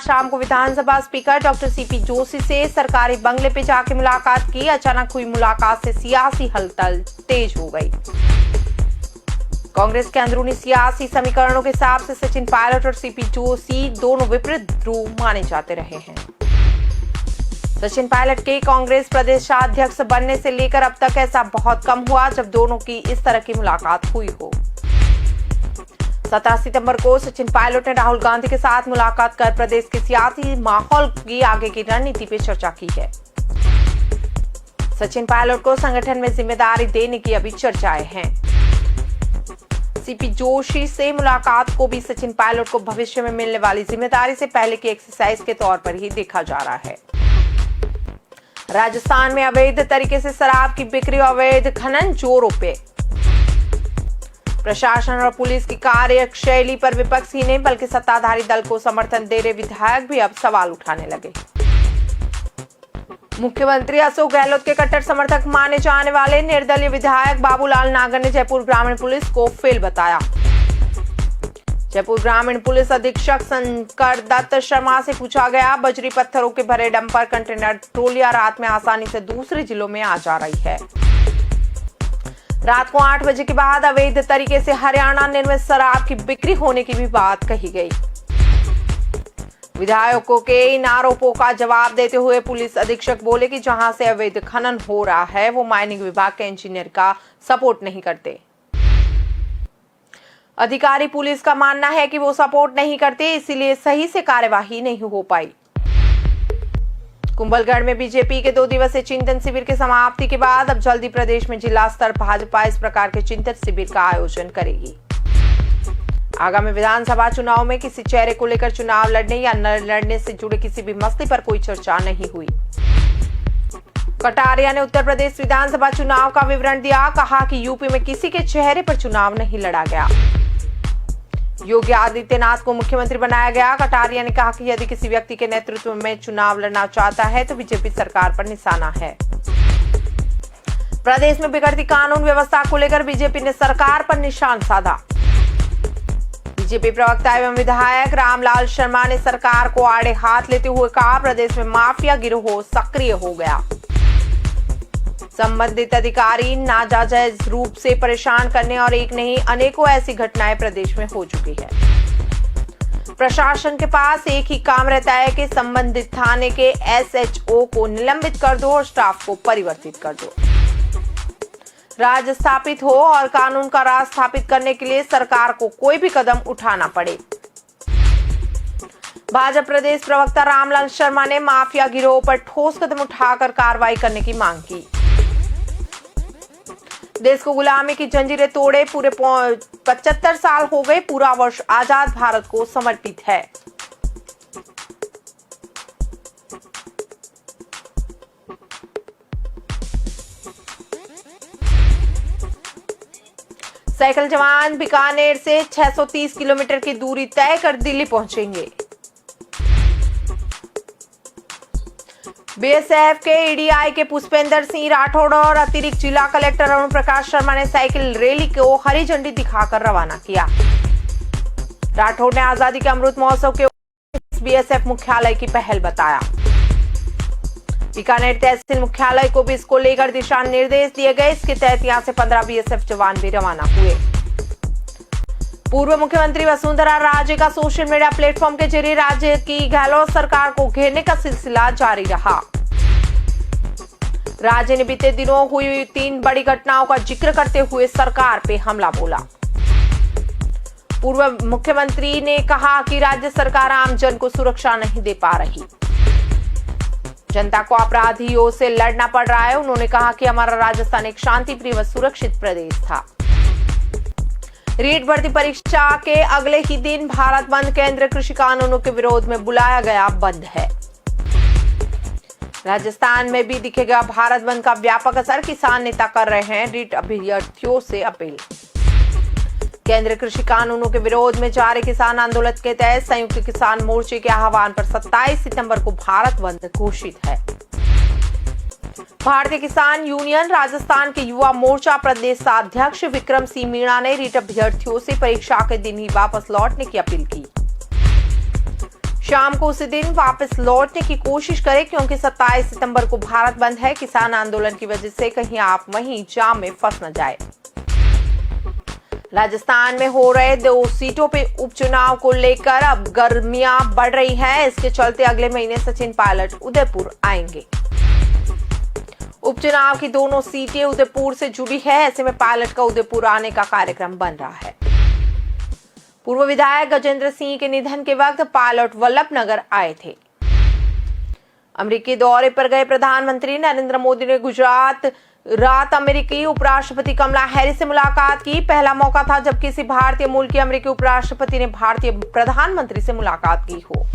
शाम को विधानसभा speaker doctor CP Joshi से सरकारी बंगले पे जाकर मुलाकात की। अचानक हुई मुलाकात से सियासी हलचल तेज हो गई। कांग्रेस के अंदरूनी सियासी समीकरणों के हिसाब से सचिन पायलट और सीपी जोशी दोनों विपरीत ध्रुव माने जाते रहे हैं। सचिन पायलट के कांग्रेस प्रदेशाध्यक्ष बनने से लेकर अब तक ऐसा बहुत कम हुआ जब दोनों की इस तरह की मुलाकात हुई हो। 17 सितंबर को सचिन पायलट ने राहुल गांधी के साथ मुलाकात कर प्रदेश के सियासी माहौल की आगे की रणनीति पर चर्चा की है। सचिन पायलट को संगठन में जिम्मेदारी देने की अभी चर्चाएं हैं। सीपी जोशी से मुलाकात को भी सचिन पायलट को भविष्य में मिलने वाली जिम्मेदारी से पहले की एक्सरसाइज के तौर पर ही देखा जा रहा है। राजस्थान में अवैध तरीके से शराब की बिक्री और अवैध खनन जोरों पे। प्रशासन और पुलिस की कार्यशैली पर विपक्ष ही नहीं बल्कि सत्ताधारी दल को समर्थन दे रहे विधायक भी अब सवाल उठाने लगे। मुख्यमंत्री अशोक गहलोत के कट्टर समर्थक माने जाने वाले निर्दलीय विधायक बाबूलाल नागर ने जयपुर ग्रामीण पुलिस को फेल बताया। जयपुर ग्रामीण पुलिस अधीक्षक शंकर दत्त शर्मा से पूछा गया, बजरी पत्थरों के भरे डंपर कंटेनर ट्रोलियां रात में आसानी से दूसरे जिलों में आ जा रही है। रात को 8 बजे के बाद अवैध तरीके से हरियाणा निर्मित शराब की बिक्री होने की भी बात कही गई। विधायकों के इन आरोपों का जवाब देते हुए पुलिस अधीक्षक बोले कि जहां से अवैध खनन हो रहा है वो माइनिंग विभाग के इंजीनियर का सपोर्ट नहीं करते। अधिकारी पुलिस का मानना है कि वो सपोर्ट नहीं करते, इसीलिए सही से कार्यवाही नहीं हो पाई। कुंभलगढ़ में बीजेपी के 2 दिवसीय चिंतन शिविर की समाप्ति के बाद अब जल्दी प्रदेश में जिला स्तर भाजपा इस प्रकार के चिंतन शिविर का आयोजन करेगी। आगामी विधानसभा चुनाव में किसी चेहरे को लेकर चुनाव लड़ने या न लड़ने से जुड़े किसी भी मसले पर कोई चर्चा नहीं हुई। कटारिया ने उत्तर प्रदेश विधानसभा चुनाव का विवरण दिया, कहा कि यूपी में किसी के चेहरे पर चुनाव नहीं लड़ा गया। योगी आदित्यनाथ को मुख्यमंत्री बनाया गया। कटारिया ने कहा कि यदि किसी व्यक्ति के नेतृत्व में चुनाव लड़ना चाहता है तो बीजेपी सरकार पर निशाना है। प्रदेश में बिगड़ती कानून व्यवस्था को लेकर बीजेपी ने सरकार पर निशान साधा। बीजेपी प्रवक्ता एवं विधायक रामलाल शर्मा ने सरकार को आड़े हाथ लेते हुए कहा, प्रदेश में माफिया गिरोह सक्रिय हो गया। संबंधित अधिकारी नाजायज रूप से परेशान करने और एक नहीं अनेकों ऐसी घटनाएं प्रदेश में हो चुकी है। प्रशासन के पास एक ही काम रहता है कि संबंधित थाने के एसएचओ को निलंबित कर दो और स्टाफ को परिवर्तित कर दो। राज स्थापित हो और कानून का राज स्थापित करने के लिए सरकार को कोई भी कदम उठाना पड़े। भाजपा प्रदेश प्रवक्ता रामलाल शर्मा ने माफिया गिरोह पर ठोस कदम उठाकर कार्रवाई करने की मांग की। देश को गुलामी की जंजीरें तोड़े पूरे 75 साल हो गए, पूरा वर्ष आजाद भारत को समर्पित है। साइकिल जवान बीकानेर से 630 किलोमीटर की दूरी तय कर दिल्ली पहुंचेंगे। बीएसएफ के ईडीआई के पुष्पेंद्र सिंह राठौड़ और अतिरिक्त जिला कलेक्टर अरुण प्रकाश शर्मा ने साइकिल रैली को हरी झंडी दिखाकर रवाना किया। राठौड़ ने आजादी के अमृत महोत्सव के बीएसएफ मुख्यालय की पहल बताया। बीकानेर तहसील मुख्यालय को भी इसको लेकर दिशा निर्देश दिए गए। इसके तहत यहां से 15 बीएसएफ जवान भी रवाना हुए। पूर्व मुख्यमंत्री वसुंधरा राजे का सोशल मीडिया प्लेटफॉर्म के जरिए राज्य की गहलोत सरकार को घेरने का सिलसिला जारी रहा। राजे ने बीते दिनों हुई 3 बड़ी घटनाओं का जिक्र करते हुए सरकार पे हमला बोला। पूर्व मुख्यमंत्री ने कहा कि राज्य सरकार आम जन को सुरक्षा नहीं दे पा रही, जनता को अपराधियों से लड़ना पड़ रहा है। उन्होंने कहा कि हमारा राजस्थान एक शांति प्रिय व सुरक्षित प्रदेश था। रीट भर्ती परीक्षा के अगले ही दिन भारत बंद केंद्रीय कृषि कानूनों के विरोध में बुलाया गया बंद है। राजस्थान में भी दिखेगा भारत बंद का व्यापक असर, किसान नेता कर रहे हैं रीट अभ्यर्थियों से अपील। केंद्रीय कृषि कानूनों के विरोध में जारी किसान आंदोलन के तहत संयुक्त किसान मोर्चे के आह्वान पर 27 सितंबर को भारत बंद घोषित है। भारतीय किसान यूनियन राजस्थान के युवा मोर्चा प्रदेशाध्यक्ष विक्रम सिंह मीणा ने रीट अभ्यर्थियों से परीक्षा के दिन ही वापस लौटने की अपील की। शाम को उसी दिन वापस लौटने की कोशिश करें, क्योंकि 27 सितंबर को भारत बंद है। किसान आंदोलन की वजह से कहीं आप वहीं जाम में फंस न जाए। राजस्थान में हो रहे 2 सीटों पे उपचुनाव को लेकर अब गर्मियां बढ़ रही हैं। इसके चलते अगले महीने सचिन पायलट उदयपुर आएंगे। उपचुनाव की दोनों सीटें उदयपुर से जुड़ी है। ऐसे में पायलट का उदयपुर आने का कार्यक्रम बन रहा है। पूर्व विधायक गजेंद्र सिंह के निधन के वक्त पायलट वल्लभनगर आए थे। अमेरिकी दौरे पर गए प्रधानमंत्री नरेंद्र मोदी ने गुजरात रात अमेरिकी उपराष्ट्रपति कमला हैरिस से मुलाकात की। पहला मौका था जब किसी भारतीय मूल के अमेरिकी उपराष्ट्रपति ने भारतीय प्रधानमंत्री से मुलाकात की हो।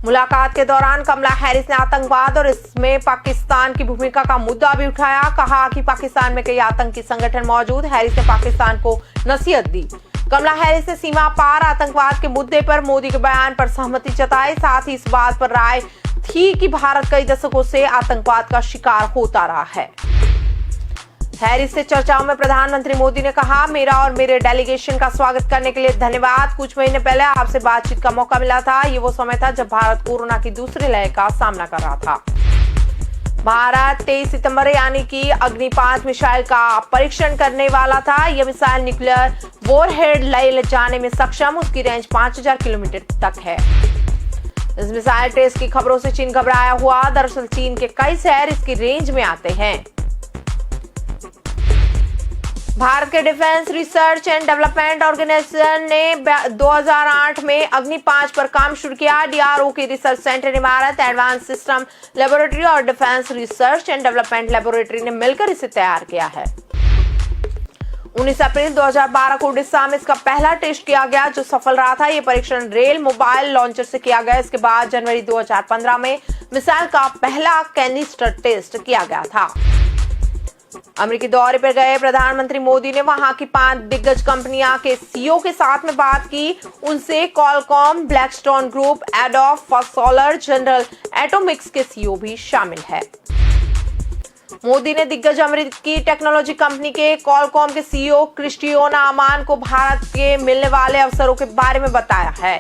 मुलाकात के दौरान कमला हैरिस ने आतंकवाद और इसमें पाकिस्तान की भूमिका का मुद्दा भी उठाया। कहा कि पाकिस्तान में कई आतंकी संगठन मौजूद। हैरिस ने पाकिस्तान को नसीहत दी। कमला हैरिस ने सीमा पार आतंकवाद के मुद्दे पर मोदी के बयान पर सहमति जताई। साथ ही इस बात पर राय थी कि भारत कई दशकों से आतंकवाद का शिकार होता रहा है। हैरिस से चर्चाओं में प्रधानमंत्री मोदी ने कहा, मेरा और मेरे डेलीगेशन का स्वागत करने के लिए धन्यवाद। कुछ महीने पहले आपसे बातचीत का मौका मिला था। ये वो समय था जब भारत कोरोना की दूसरी लहर का सामना कर रहा था। भारत 23 सितंबर यानी कि अग्नि 5 मिसाइल का परीक्षण करने वाला था। यह मिसाइल न्यूक्लियर वॉरहेड ले जाने में सक्षम। उसकी रेंज 5000 किलोमीटर तक है। इस मिसाइल टेस्ट की खबरों से चीन घबराया हुआ। दरअसल चीन के कई शहर इसकी रेंज में आते हैं। भारत के defence research and development organisation ने 2008 में अग्नि 5 पर काम शुरू किया। डीआरओ की रिसर्च सेंटर इमारत, एडवांस सिस्टम लेबोरेटरी और defence research and development laboratory ने मिलकर इसे तैयार किया है। 19 अप्रैल 2012 को उड़ीसा में इसका पहला टेस्ट किया गया, जो सफल रहा था। यह परीक्षण रेल मोबाइल लॉन्चर से किया गया। इसके बाद जनवरी 2015 में मिसाइल का पहला कैनिस्टर टेस्ट किया गया था। अमेरिकी दौरे पर गए प्रधानमंत्री मोदी ने वहां की 5 दिग्गज कंपनियों के सीईओ के साथ में बात की। उनसे Qualcomm, Blackstone group, adobe, first solar, general Atomics के सीईओ भी शामिल है। मोदी ने दिग्गज अमेरिकी टेक्नोलॉजी कंपनी के क्वालकॉम के सीईओ क्रिस्टियानो अमान को भारत के मिलने वाले अवसरों के बारे में बताया है।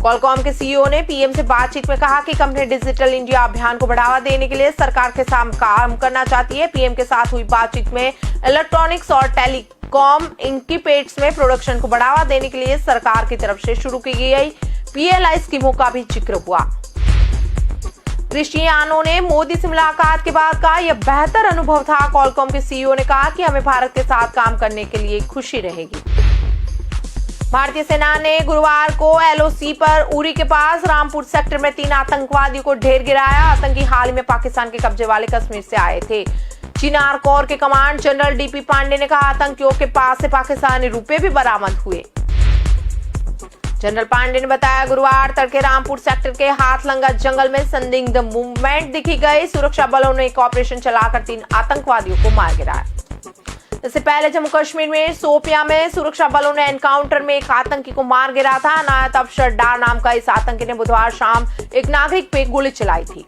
क्वालकॉम के सीईओ ने पीएम से बातचीत में कहा कि कंपनी डिजिटल इंडिया अभियान को बढ़ावा देने के लिए सरकार के साथ काम करना चाहती है। पीएम के साथ हुई बातचीत में इलेक्ट्रॉनिक्स और टेलीकॉम इंक्यूबेटर्स में प्रोडक्शन को बढ़ावा देने के लिए सरकार की तरफ से शुरू की गई पीएलआई स्कीमों का भी जिक्र हुआ। क्रिस्टियानो ने मोदी से मुलाकात के बाद कहा, यह बेहतर अनुभव था। क्वालकॉम के सीईओ ने कहा कि हमें भारत के साथ काम करने के लिए खुशी रहेगी। भारतीय सेना ने गुरुवार को एलओसी पर उरी के पास रामपुर सेक्टर में 3 आतंकवादियों को ढेर गिराया। आतंकी हाल ही में पाकिस्तान के कब्जे वाले कश्मीर से आए थे। चिनार कोर के कमांड जनरल डीपी पांडे ने कहा, आतंकियों के पास से पाकिस्तानी रुपए भी बरामद हुए। जनरल पांडे ने बताया, गुरुवार तड़के रामपुर सेक्टर के हाथलंगा जंगल में संदिग्ध मूवमेंट दिखी गई। सुरक्षा बलों ने एक ऑपरेशन चलाकर 3 आतंकवादियों को मार गिराया। इससे पहले जम्मू कश्मीर में शोपियां में सुरक्षा बलों ने एनकाउंटर में एक आतंकी को मार गिरा था। अनायत अफसर डार नाम का इस आतंकी ने बुधवार शाम एक नागरिक पे गोली चलाई थी।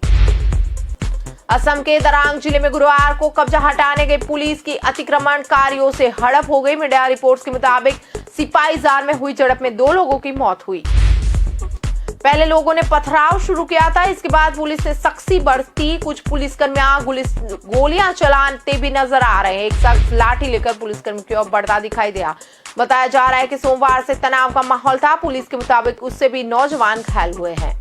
असम के दरांग जिले में गुरुवार को कब्जा हटाने गए पुलिस की अतिक्रमणकारियों से हड़प हो गई। मीडिया रिपोर्ट्स के मुताबिक सिपाहीजार में हुई झड़प में 2 लोगों की मौत हुई। पहले लोगों ने पथराव शुरू किया था। इसके बाद पुलिस ने सख्ती बरती। कुछ पुलिसकर्मियां गोलियां चलाते भी नजर आ रहे हैं। एक शख्स लाठी लेकर पुलिसकर्मी की ओर बढ़ता दिखाई दिया। बताया जा रहा है कि सोमवार से तनाव का माहौल था। पुलिस के मुताबिक उससे भी नौजवान घायल हुए हैं।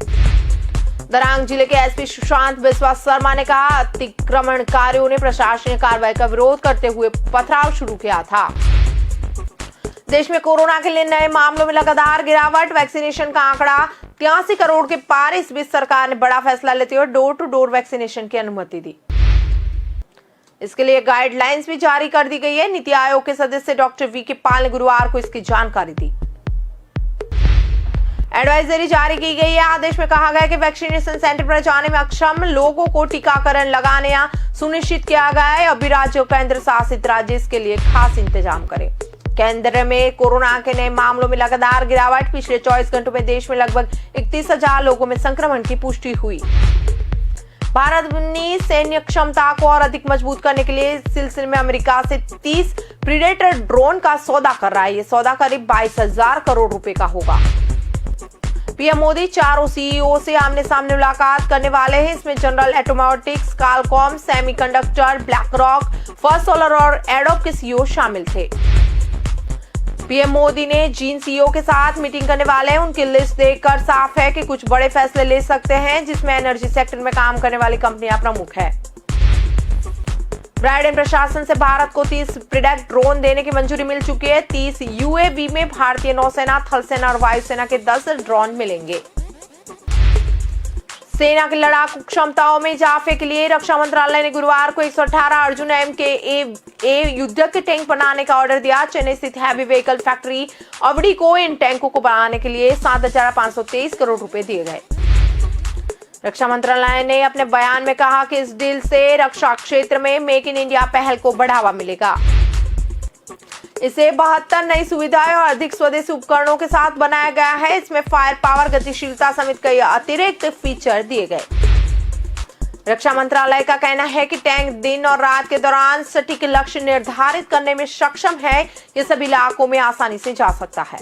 दरांग जिले के एसपी सुशांत बिस्वा शर्मा ने कहा, अतिक्रमणकारियों ने प्रशासनिक कार्रवाई का विरोध करते हुए पथराव शुरू किया था। देश में कोरोना के लिए नए मामलों में लगातार गिरावट। वैक्सीनेशन का आंकड़ा 83 करोड़ के पार। इस बीच सरकार ने बड़ा फैसला लेते हुए डोर टू डोर वैक्सीनेशन की अनुमति दी। इसके लिए गाइडलाइंस भी जारी कर दी गई है। नीति आयोग के सदस्य डॉक्टर वीके पॉल ने गुरुवार को इसकी जानकारी दी। एडवाइजरी जारी की गई है। आदेश में कहा गया कि वैक्सीनेशन सेंटर पर जाने में अक्षम लोगों को टीकाकरण लगाने सुनिश्चित किया गया है। अभी राज्य और केंद्र शासित राज्य इसके लिए खास इंतजाम करें। केंद्र में कोरोना के नए मामलों में लगातार गिरावट। पिछले 24 घंटों में देश में लगभग 31,000 लोगों में संक्रमण की पुष्टि हुई। भारत अपनी सैन्य क्षमता को और अधिक मजबूत करने के लिए इस सिलसिले में अमेरिका से 30 प्रीडेटर ड्रोन का सौदा कर रहा है। ये सौदा करीब 22,000 करोड़ रुपए का होगा। पीएम मोदी चारों सीईओ से आमने सामने मुलाकात करने वाले हैं। इसमें General Atomics, Qualcomm, semiconductor, BlackRock, First Solar और एडोब के सीईओ शामिल थे। पीएम मोदी ने जिन सीईओ के साथ मीटिंग करने वाले हैं उनकी लिस्ट देखकर साफ है कि कुछ बड़े फैसले ले सकते हैं, जिसमें एनर्जी सेक्टर में काम करने वाली कंपनियां प्रमुख है। बाइडेन प्रशासन से भारत को 30 प्रीडेक्ट ड्रोन देने की मंजूरी मिल चुकी है। 30 यूएवी में भारतीय नौसेना, थल सेना और वायुसेना के 10 ड्रोन मिलेंगे। सेना की लड़ाकू क्षमताओं में इजाफे के लिए रक्षा मंत्रालय ने गुरुवार को 118 अर्जुन MKA युद्धक टैंक बनाने का ऑर्डर दिया। चेन्नई स्थित हैवी व्हीकल फैक्ट्री अवड़ी को इन टैंकों को बनाने के लिए 7,523 करोड़ रुपए दिए गए। रक्षा मंत्रालय ने अपने बयान में कहा कि इस डील से रक्षा क्षेत्र में मेक इन इंडिया पहल को बढ़ावा मिलेगा। इसे 72 नई सुविधाएं और अधिक स्वदेशी उपकरणों के साथ बनाया गया है। इसमें फायर पावर, गतिशीलता समेत कई अतिरिक्त फीचर दिए गए। रक्षा मंत्रालय का कहना है कि टैंक दिन और रात के दौरान सटीक लक्ष्य निर्धारित करने में सक्षम है। ये सभी इलाकों में आसानी से जा सकता है।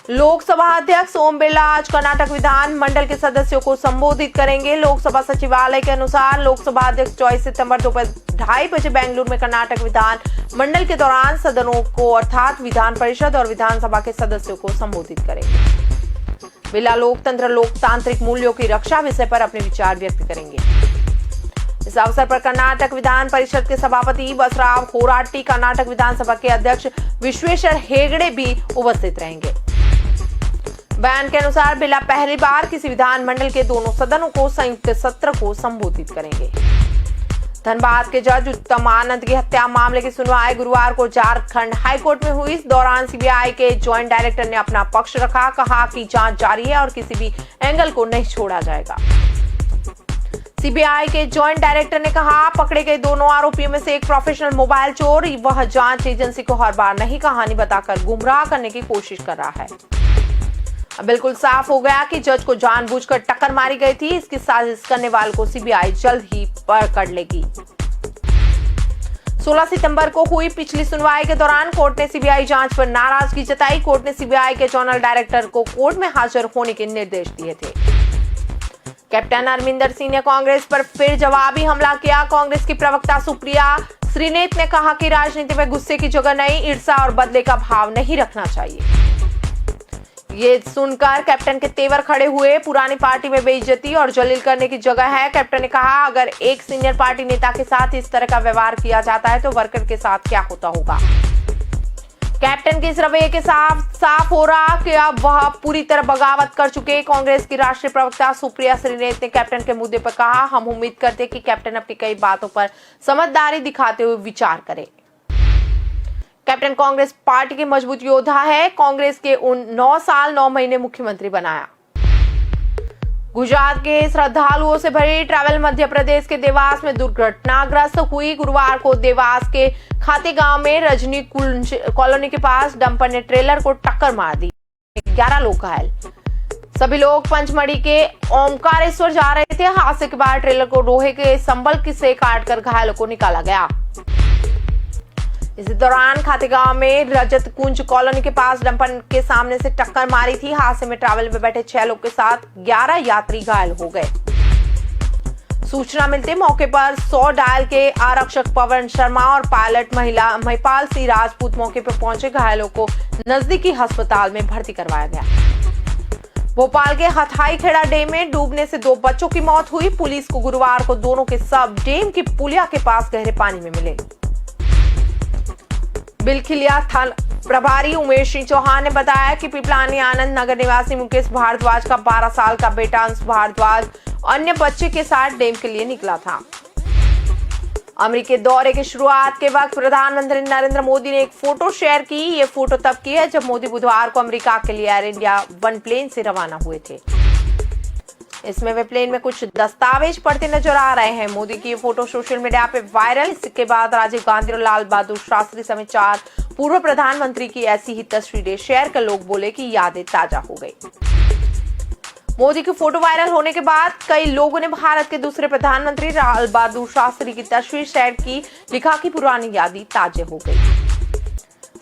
लोकसभा अध्यक्ष ओम बिरला आज कर्नाटक विधान मंडल के सदस्यों को संबोधित करेंगे। लोकसभा सचिवालय के अनुसार लोकसभा अध्यक्ष 24 सितंबर दोपहर 2:30 बजे बेंगलुरु में कर्नाटक विधान मंडल के दौरान सदनों को अर्थात विधान परिषद और विधानसभा के सदस्यों को संबोधित करेंगे। बिरला लोकतंत्र, लोकतांत्रिक मूल्यों की रक्षा विषय पर अपने विचार व्यक्त करेंगे। इस अवसर पर कर्नाटक विधान परिषद के सभापति बसराव होराटी, कर्नाटक विधानसभा के अध्यक्ष विश्वेश्वर हेगड़े भी उपस्थित रहेंगे। बयान के अनुसार बिरला पहली बार किसी विधान मंडल के दोनों सदनों को संयुक्त सत्र को संबोधित करेंगे। धनबाद के जज उत्तम आनंद की हत्या मामले की सुनवाई गुरुवार को झारखंड हाईकोर्ट में हुई। इस दौरान सीबीआई के ज्वाइंट डायरेक्टर ने अपना पक्ष रखा, कहा कि जांच जारी है और किसी भी एंगल को नहीं छोड़ा जाएगा। सीबीआई के ज्वाइंट डायरेक्टर ने कहा, पकड़े गए दोनों आरोपियों में से एक प्रोफेशनल मोबाइल चोर, वह जांच एजेंसी को हर बार नई कहानी बताकर गुमराह करने की कोशिश कर रहा है। अब बिल्कुल साफ हो गया कि जज को जानबूझकर टक्कर मारी गई थी। इसकी साजिश करने वालों को सीबीआई जल्द ही पकड़ लेगी। 16 सितंबर को हुई पिछली सुनवाई के दौरान कोर्ट ने सीबीआई जांच पर नाराजगी जताई। कोर्ट ने सीबीआई के जोनल डायरेक्टर को कोर्ट में हाजिर होने के निर्देश दिए थे। कैप्टन अरविंदर सिंह ने कांग्रेस पर फिर जवाबी हमला किया। कांग्रेस की प्रवक्ता सुप्रिया श्रीनेत ने कहा कि राजनीति में गुस्से की जगह नहीं, ईर्ष्या और बदले का भाव नहीं रखना चाहिए। ये सुनकर कैप्टन के तेवर खड़े हुए। पुरानी पार्टी में बेइज्जती और जलील करने की जगह है। कैप्टन ने कहा, अगर एक सीनियर पार्टी नेता के साथ इस तरह का व्यवहार किया जाता है तो वर्कर के साथ क्या होता होगा। कैप्टन के इस रवैये के साफ हो रहा कि अब वह पूरी तरह बगावत कर चुके। कांग्रेस की राष्ट्रीय प्रवक्ता सुप्रिया श्रीनेत ने कैप्टन के मुद्दे पर कहा, हम उम्मीद करते कि कैप्टन अपनी कई बातों पर समझदारी दिखाते हुए विचार करे। कैप्टन कांग्रेस पार्टी के मजबूत योद्धा है। कांग्रेस के उन 9 साल 9 महीने मुख्यमंत्री बनाया। गुजरात के श्रद्धालुओं से भरी ट्रैवल मध्य प्रदेश के देवास में दुर्घटनाग्रस्त हुई। गुरुवार को देवास के खाते गांव में रजनी कॉलोनी के पास डंपर ने ट्रेलर को टक्कर मार दी। 11 लोग घायल। सभी लोग पंचमढ़ी के ओमकारेश्वर जा रहे थे। हादसे के बाद ट्रेलर को लोहे के संबल से काटकर घायलों को निकाला गया। इसी दौरान खातेगांव में रजत कुंज कॉलोनी के पास डंपर के सामने से टक्कर मारी थी। हादसे में ट्रैवल में बैठे 6 लोग के साथ 11 यात्री घायल हो गए। सूचना मिलते मौके पर 100 डायल के आरक्षक पवन शर्मा और पायलट महिला महिपाल सिंह राजपूत मौके पर पहुंचे। घायलों को नजदीकी अस्पताल में भर्ती करवाया गया। भोपाल के हथाई खेड़ा डैम में डूबने से 2 बच्चों की मौत हुई। पुलिस को गुरुवार को दोनों के शव डैम की पुलिया के पास गहरे पानी में मिले। बिलखिलिया थाना प्रभारी उमेश सिंह चौहान ने बताया कि पिपलानी आनंद नगर निवासी मुकेश भारद्वाज का 12 साल का बेटा अंश भारद्वाज अन्य बच्चे के साथ डैम के लिए निकला था। अमेरिकी दौरे की शुरुआत के वक्त प्रधानमंत्री नरेंद्र मोदी ने एक फोटो शेयर की। ये फोटो तब की है जब मोदी बुधवार को अमेरिका के लिए एयर इंडिया 1 प्लेन से रवाना हुए थे। इसमें वे प्लेन में कुछ दस्तावेज पढ़ते नजर आ रहे हैं। मोदी की ये फोटो सोशल मीडिया पे वायरल। इसके बाद राजीव गांधी और लाल बहादुर शास्त्री समेत 4 पूर्व प्रधानमंत्री की ऐसी ही तस्वीरें शेयर कर लोग बोले कि यादें ताजा हो गई। मोदी की फोटो वायरल होने के बाद कई लोगों ने भारत के दूसरे प्रधानमंत्री लाल बहादुर शास्त्री की तस्वीर शेयर की। लिखा कि पुरानी यादें ताजा हो गई।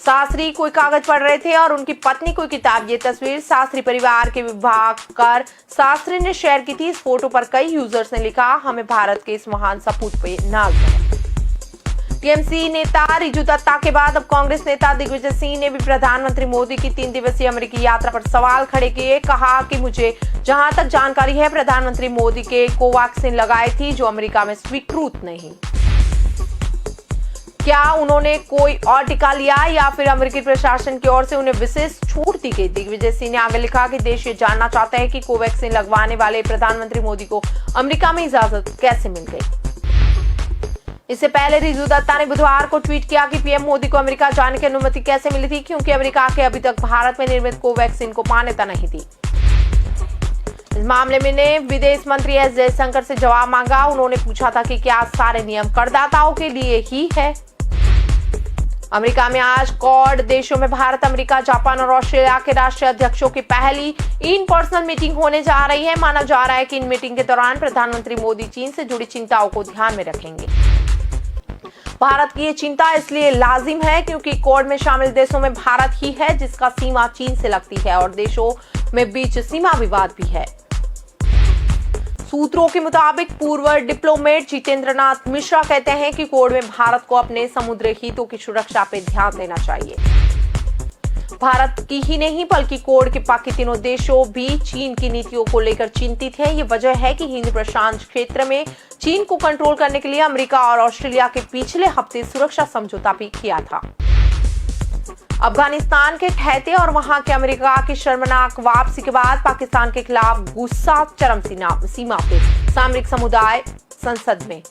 शास्त्री कोई कागज पढ़ रहे थे और उनकी पत्नी कोई किताब। ये तस्वीर शास्त्री परिवार के विभाग कर शास्त्री ने शेयर की थी। इस फोटो पर कई यूजर्स ने लिखा, हमें भारत के इस महान सपूत पे नाज है। टीएमसी नेता रिजू दत्ता के बाद अब कांग्रेस नेता दिग्विजय सिंह ने भी प्रधानमंत्री मोदी की 3 दिवसीय अमेरिकी यात्रा पर सवाल खड़े किए। कहा कि मुझे जहां तक जानकारी है, प्रधानमंत्री मोदी के कोवैक्सीन लगाई थी जो अमेरिका में स्वीकृत नहीं। क्या उन्होंने कोई और टीका लिया या फिर अमेरिकी प्रशासन की ओर से उन्हें विशेष छूट दी गई? दिग्विजय सिंह ने आगे लिखा कि देश ये जानना चाहता है कि कोवैक्सीन लगवाने वाले प्रधानमंत्री मोदी को अमेरिका में इजाजत कैसे मिल गई। इससे पहले रिजू दत्ता ने बुधवार को ट्वीट किया कि पीएम मोदी को अमेरिका जाने की अनुमति कैसे मिली थी, क्योंकि अमेरिका के अभी तक भारत में निर्मित कोवैक्सीन को मान्यता नहीं थी। इस मामले में ने विदेश मंत्री एस जयशंकर से जवाब मांगा। उन्होंने पूछा था कि क्या सारे नियम करदाताओं के लिए ही है। अमेरिका में आज क्वाड देशों में भारत, अमेरिका, जापान और ऑस्ट्रेलिया के राष्ट्रीय अध्यक्षों की पहली इन पर्सन मीटिंग होने जा रही है। माना जा रहा है कि इन मीटिंग के दौरान प्रधानमंत्री मोदी चीन से जुड़ी चिंताओं को ध्यान में रखेंगे। भारत की ये चिंता इसलिए लाजिम है क्योंकि क्वाड में शामिल देशों में भारत ही है जिसका सीमा चीन से लगती है और देशों में बीच सीमा विवाद भी है। सूत्रों के मुताबिक पूर्व डिप्लोमेट जितेंद्र नाथ मिश्रा कहते हैं कि क्वाड में भारत को अपने समुद्री हितों की सुरक्षा पर ध्यान देना चाहिए। भारत की ही नहीं बल्कि क्वाड के बाकी तीनों देशों भी चीन की नीतियों को लेकर चिंतित हैं। ये वजह है कि हिंद प्रशांत क्षेत्र में चीन को कंट्रोल करने के लिए अमेरिका और ऑस्ट्रेलिया के पिछले हफ्ते सुरक्षा समझौता भी किया था। अफगानिस्तान के ठहरते और वहां के अमेरिका की शर्मनाक वापसी के बाद पाकिस्तान के खिलाफ गुस्सा चरम सीमा पे। सामरिक समुदाय संसद में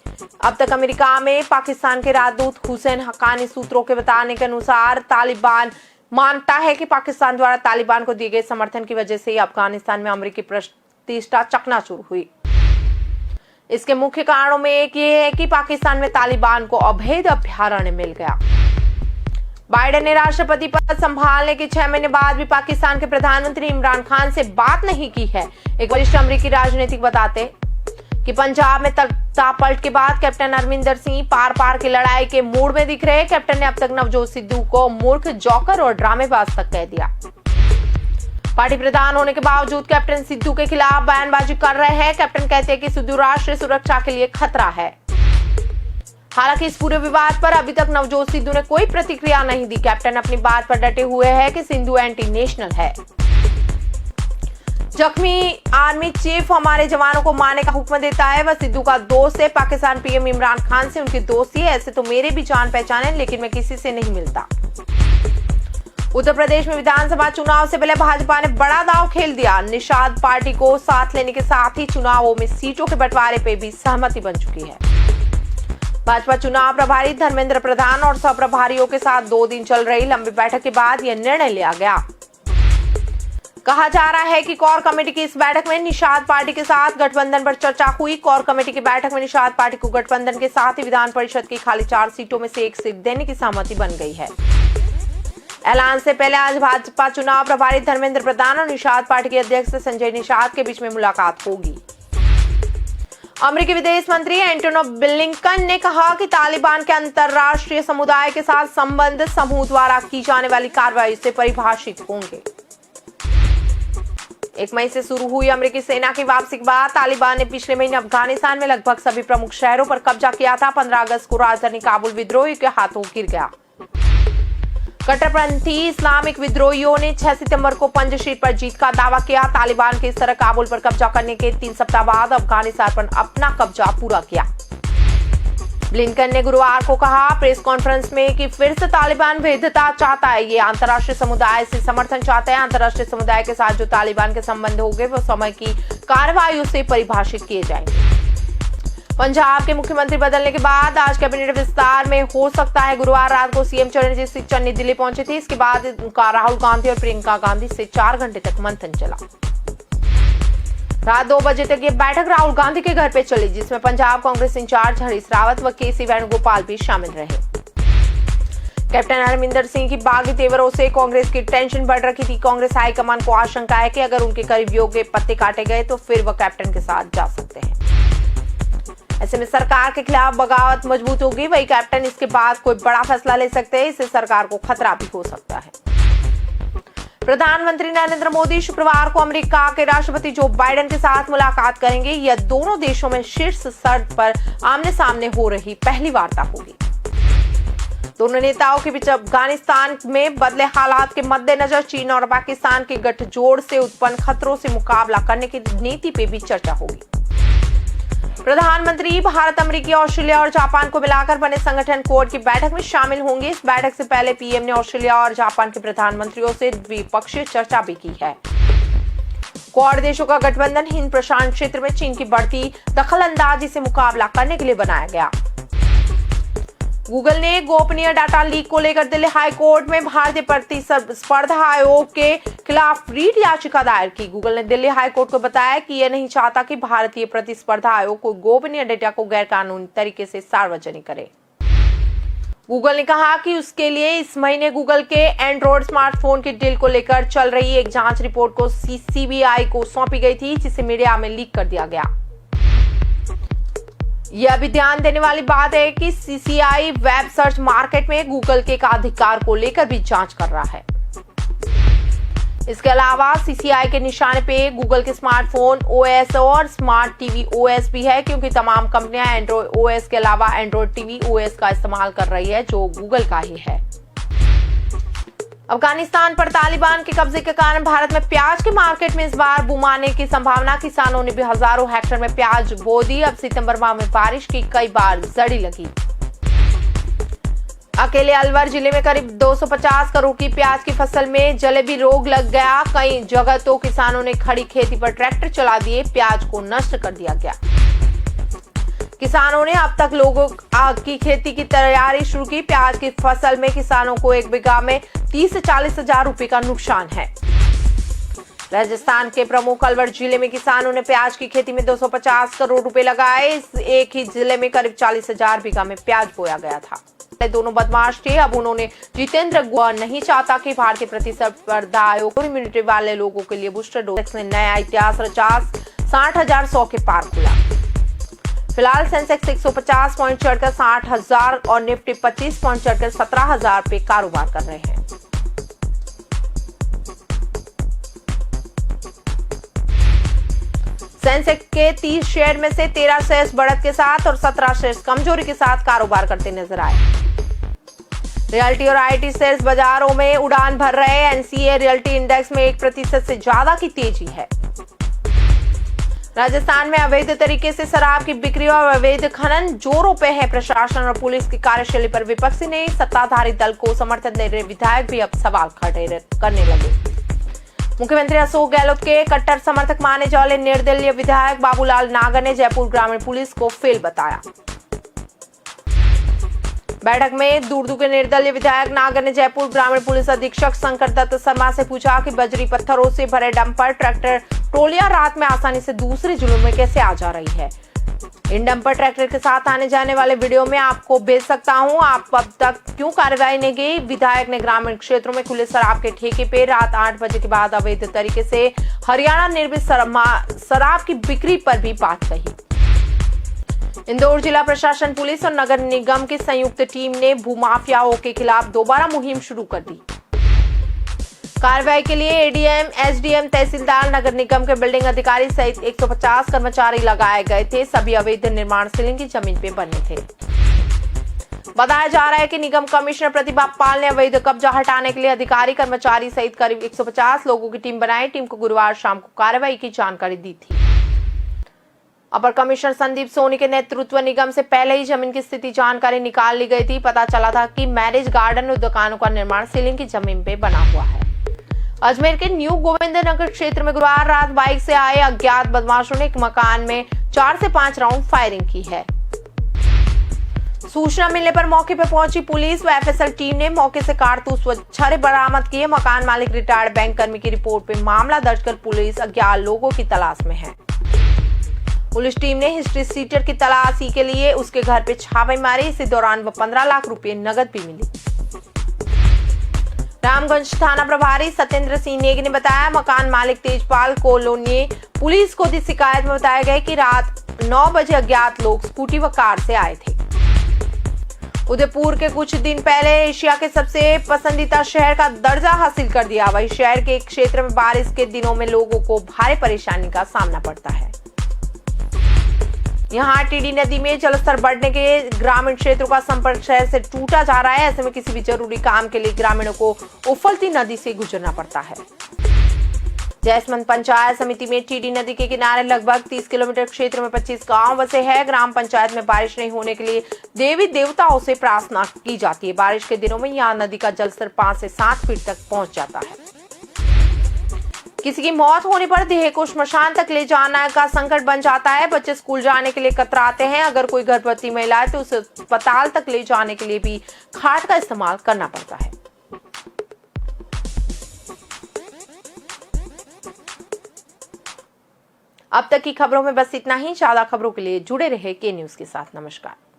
अब तक अमेरिका में पाकिस्तान के राजदूत हुसैन हक्कानी सूत्रों के बताने के अनुसार तालिबान मानता है कि पाकिस्तान द्वारा तालिबान को दिए गए समर्थन की वजह से अफगानिस्तान में अमेरिकी प्रतिष्ठा चकनाचूर हुई। इसके मुख्य कारणों में एक ये है कि पाकिस्तान में तालिबान को अवैध अभयारण्य मिल गया। बाइडेन ने राष्ट्रपति पद संभालने के 6 महीने बाद भी पाकिस्तान के प्रधानमंत्री इमरान खान से बात नहीं की है। एक वरिष्ठ अमेरिकी राजनीतिक बताते कि पंजाब में तख्तापलट के बाद कैप्टन अमरिंदर सिंह पार की लड़ाई के मूड में दिख रहे। कैप्टन ने अब तक नवजोत सिद्धू को मूर्ख, जोकर और ड्रामेबाज तक कह दिया। पार्टी प्रधान होने के बावजूद कैप्टन सिद्धू के खिलाफ बयानबाजी कर रहे हैं। कैप्टन कहते हैं कि सिद्धू राष्ट्रीय सुरक्षा के लिए खतरा है। हालांकि इस पूरे विवाद पर अभी तक नवजोत सिद्धू ने कोई प्रतिक्रिया नहीं दी। कैप्टन अपनी बात पर डटे हुए हैं कि सिद्धू एंटी नेशनल है। जख्मी आर्मी चीफ हमारे जवानों को मारने का हुक्म देता है, वह सिद्धू का दोस्त है। पाकिस्तान पीएम इमरान खान से उनकी दोस्ती है। ऐसे तो मेरे भी जान पहचान है, लेकिन मैं किसी से नहीं मिलता। उत्तर प्रदेश में विधानसभा चुनाव से पहले भाजपा ने बड़ा दांव खेल दिया। निषाद पार्टी को साथ लेने के साथ ही चुनावों में सीटों के बंटवारे पे भी सहमति बन चुकी है। भाजपा चुनाव प्रभारी धर्मेंद्र प्रधान और सह प्रभारियों के साथ 2 दिन चल रही लंबी बैठक के बाद यह निर्णय लिया गया। कहा जा रहा है कि कोर कमेटी की इस बैठक में निषाद पार्टी के साथ गठबंधन पर चर्चा हुई। कोर कमेटी की बैठक में निषाद पार्टी को गठबंधन के साथ ही विधान परिषद की खाली 4 सीटों में से 1 सीट देने की सहमति बन गई है। ऐलान से पहले आज भाजपा चुनाव प्रभारी धर्मेंद्र प्रधान और निषाद पार्टी के अध्यक्ष संजय निषाद के बीच में मुलाकात होगी। अमेरिकी विदेश मंत्री एंटोनी ब्लिंकन ने कहा कि तालिबान के अंतर्राष्ट्रीय समुदाय के साथ संबंध समूह द्वारा की जाने वाली कार्रवाई से परिभाषित होंगे। 1 मई से शुरू हुई अमेरिकी सेना की वापसी के बाद तालिबान ने पिछले महीने अफगानिस्तान में लगभग सभी प्रमुख शहरों पर कब्जा किया था। 15 अगस्त को राजधानी काबुल विद्रोही के हाथों गिर गया। कट्टरपंथी इस्लामिक विद्रोहियों ने 6 सितंबर को पंजशीर पर जीत का दावा किया। तालिबान के इस तरह काबुल पर कब्जा करने के 3 सप्ताह बाद अफगानिस्तान पर अपना कब्जा पूरा किया। ब्लिंकन ने गुरुवार को कहा प्रेस कॉन्फ्रेंस में कि फिर से तालिबान भेद्यता चाहता है। ये अंतर्राष्ट्रीय समुदाय से समर्थन चाहता है। अंतर्राष्ट्रीय समुदाय के साथ जो तालिबान के संबंध होंगे वो समय की कार्रवाई से परिभाषित किए जाएंगे। पंजाब के मुख्यमंत्री बदलने के बाद आज कैबिनेट विस्तार में हो सकता है। गुरुवार रात को सीएम चरणजीत सिंह चन्नी दिल्ली पहुंचे थे। इसके बाद उनका राहुल गांधी और प्रियंका गांधी से 4 घंटे तक मंथन चला। रात 2 बजे तक ये बैठक राहुल गांधी के घर पे चली, जिसमें पंजाब कांग्रेस इंचार्ज हरीश रावत व केसी वेणुगोपाल भी शामिल रहे। कैप्टन अमरिंदर सिंह की बागी तेवरों से कांग्रेस की टेंशन बढ़ रही थी। कांग्रेस हाईकमान को आशंका है कि अगर उनके करीबियों के पत्ते काटे गए तो फिर वह कैप्टन के साथ जा सकते हैं। ऐसे में सरकार के खिलाफ बगावत मजबूत होगी। वही कैप्टन इसके बाद कोई बड़ा फैसला ले सकते हैं, इससे सरकार को खतरा भी हो सकता है। प्रधानमंत्री नरेंद्र मोदी शुक्रवार को अमेरिका के राष्ट्रपति जो बाइडेन के साथ मुलाकात करेंगे। यह दोनों देशों में शीर्ष स्तर पर आमने सामने हो रही पहली वार्ता होगी। दोनों नेताओं के बीच अफगानिस्तान में बदले हालात के मद्देनजर चीन और पाकिस्तान के गठजोड़ से उत्पन्न खतरों से मुकाबला करने की नीति पे भी चर्चा होगी। प्रधानमंत्री भारत, अमेरिका, ऑस्ट्रेलिया और जापान को मिलाकर बने संगठन क्वाड की बैठक में शामिल होंगे। इस बैठक से पहले पीएम ने ऑस्ट्रेलिया और जापान के प्रधानमंत्रियों से द्विपक्षीय चर्चा भी की है। क्वाड देशों का गठबंधन हिंद प्रशांत क्षेत्र में चीन की बढ़ती दखलंदाजी से मुकाबला करने के लिए बनाया गया। गूगल ने गोपनीय डाटा लीक को लेकर दिल्ली हाई कोर्ट में भारतीय प्रतिस्पर्धा आयोग के खिलाफ रीट याचिका दायर की। गूगल ने दिल्ली हाई कोर्ट को बताया कि यह नहीं चाहता कि भारतीय प्रतिस्पर्धा आयोग को गोपनीय डेटा को गैरकानूनी तरीके से सार्वजनिक करे। गूगल ने कहा कि उसके लिए इस महीने गूगल के एंड्रॉइड स्मार्टफोन की डील को लेकर चल रही एक जांच रिपोर्ट को सीबीआई को सौंपी गई थी, जिसे मीडिया में लीक कर दिया गया। यह भी ध्यान देने वाली बात है कि सीसीआई वेब सर्च मार्केट में गूगल के एकाधिकार को लेकर भी जांच कर रहा है। इसके अलावा सीसीआई के निशाने पे गूगल के स्मार्टफोन ओएस और स्मार्ट टीवी ओएस भी है, क्योंकि तमाम कंपनियां एंड्रॉइड ओएस के अलावा एंड्रॉइड टीवी ओएस का इस्तेमाल कर रही है, जो गूगल का ही है। अफगानिस्तान पर तालिबान के कब्जे के कारण भारत में प्याज के मार्केट में इस बार बूम आने की संभावना। किसानों ने भी हजारों हेक्टेयर में प्याज बो दी। अब सितंबर माह में बारिश की कई बार जड़ी लगी। अकेले अलवर जिले में करीब 250 करोड़ की प्याज की फसल में जलेबी रोग लग गया। कई जगह तो किसानों ने खड़ी खेती पर ट्रैक्टर चला दिए, प्याज को नष्ट कर दिया गया। किसानों ने अब तक लोगों की खेती की तैयारी शुरू की। प्याज की फसल में किसानों को एक बीघा में 30 से 40 हजार रुपए का नुकसान है। राजस्थान के प्रमुख अलवर जिले में किसानों ने प्याज की खेती में 250 करोड़ रुपए लगाए। इस एक ही जिले में करीब 40 हजार बीघा में प्याज बोया गया था। दोनों बदमाश थे। अब उन्होंने जितेंद्र गुआ नहीं चाहता कि भारतीय प्रतिस्पर्धा आयोग इम्यूनिटी वाले लोगों के लिए बूस्टर डोज ने नया इतिहास रचा। 60,100 के पार खुला। फिलहाल सेंसेक्स 150 पॉइंट चढ़कर 60,000 और निफ्टी 25 पॉइंट चढ़कर 17,000 पे कारोबार कर रहे हैं। सेंसेक्स के 30 शेयर में से 13 शेयर्स बढ़त के साथ और 17 शेयर्स कमजोरी के साथ कारोबार करते नजर आए। रियल्टी और आईटी शेयर्स बाजारों में उड़ान भर रहे। एनसीए रियल्टी इंडेक्स में 1% से ज्यादा की तेजी है। राजस्थान में अवैध तरीके से शराब की बिक्री और अवैध खनन जोरों पे है। प्रशासन और पुलिस की कार्यशैली पर विपक्षी ने सत्ताधारी दल को समर्थन दे रहे विधायक भी अब सवाल खड़े करने लगे। मुख्यमंत्री अशोक गहलोत के कट्टर समर्थक माने जाने वाले निर्दलीय विधायक बाबूलाल नागर ने जयपुर ग्रामीण पुलिस को फेल बताया। बैठक में दूर के निर्दलीय विधायक नागर ने जयपुर ग्रामीण पुलिस अधीक्षक शंकर दत्त शर्मा से पूछा कि बजरी पत्थरों से भरे डंपर ट्रैक्टर ट्रोलियां रात में आसानी से दूसरे जिलों में कैसे आ जा रही है। इन डंपर ट्रैक्टर के साथ आने जाने वाले वीडियो में आपको भेज सकता हूं। आप अब तक क्यों कार्रवाई नहीं की? विधायक ने ग्रामीण क्षेत्रों में खुले शराब के ठेके पे रात 8 बजे के बाद अवैध तरीके से हरियाणा निर्मित शराब की बिक्री पर भी बात कही। इंदौर जिला प्रशासन, पुलिस और नगर निगम की संयुक्त टीम ने भूमाफियाओं के खिलाफ दोबारा मुहिम शुरू कर दी। कार्रवाई के लिए एडीएम, एसडीएम, तहसीलदार, नगर निगम के बिल्डिंग अधिकारी सहित 150 कर्मचारी लगाए गए थे। सभी अवैध निर्माण सीलिंग की जमीन पे बने थे। बताया जा रहा है कि निगम कमिश्नर प्रतिभा पाल ने अवैध कब्जा हटाने के लिए अधिकारी, कर्मचारी सहित करीब 150 लोगों की टीम बनाई। टीम को गुरुवार शाम को कार्रवाई की जानकारी दी थी। अपर कमिश्नर संदीप सोनी के नेतृत्व निगम से पहले ही जमीन की स्थिति जानकारी निकाल ली गई थी। पता चला था कि मैरिज गार्डन और दुकानों का निर्माण सीलिंग की जमीन पे बना हुआ है। अजमेर के न्यू गोविंदनगर क्षेत्र में गुरुवार रात बाइक से आए अज्ञात बदमाशों ने एक मकान में 4 से 5 राउंड फायरिंग की है। सूचना मिलने पर मौके पर पहुंची पुलिस व एफएसएल टीम ने मौके से कारतूस व छर्रे बरामद किए। मकान मालिक रिटायर्ड बैंक कर्मी की रिपोर्ट पे मामला दर्ज कर पुलिस अज्ञात लोगों की तलाश में है। पुलिस टीम ने हिस्ट्री सीटर की तलाशी के लिए उसके घर पे छापे मारी। इसी दौरान 15 लाख रुपए नगद भी मिली। रामगंज थाना प्रभारी सत्येंद्र सिंह नेगी ने बताया, मकान मालिक तेजपाल कोलोनी पुलिस को दी शिकायत में बताया गया कि रात 9 बजे अज्ञात लोग स्कूटी व कार से आए थे। उदयपुर के कुछ दिन पहले एशिया के सबसे पसंदीदा शहर का दर्जा हासिल कर दिया। वहीं शहर के एक क्षेत्र में बारिश के दिनों में लोगों को भारी परेशानी का सामना पड़ता है। यहाँ टीडी नदी में जलस्तर बढ़ने के ग्रामीण क्षेत्रों का संपर्क शहर से टूटा जा रहा है। ऐसे में किसी भी जरूरी काम के लिए ग्रामीणों को उफलती नदी से गुजरना पड़ता है। जयसमंद पंचायत समिति में टीडी नदी के किनारे लगभग 30 किलोमीटर क्षेत्र में 25 गांव बसे हैं। ग्राम पंचायत में बारिश नहीं होने के लिए देवी देवताओं से प्रार्थना की जाती है। बारिश के दिनों में यहाँ नदी का जलस्तर 5 से 7 फीट तक पहुंच जाता है। किसी की मौत होने पर देह को श्मशान तक ले जाना का संकट बन जाता है। बच्चे स्कूल जाने के लिए कतराते हैं। अगर कोई गर्भवती महिला है तो उसे अस्पताल तक ले जाने के लिए भी खाट का इस्तेमाल करना पड़ता है। अब तक की खबरों में बस इतना ही। ज्यादा खबरों के लिए जुड़े रहे के न्यूज के साथ। नमस्कार।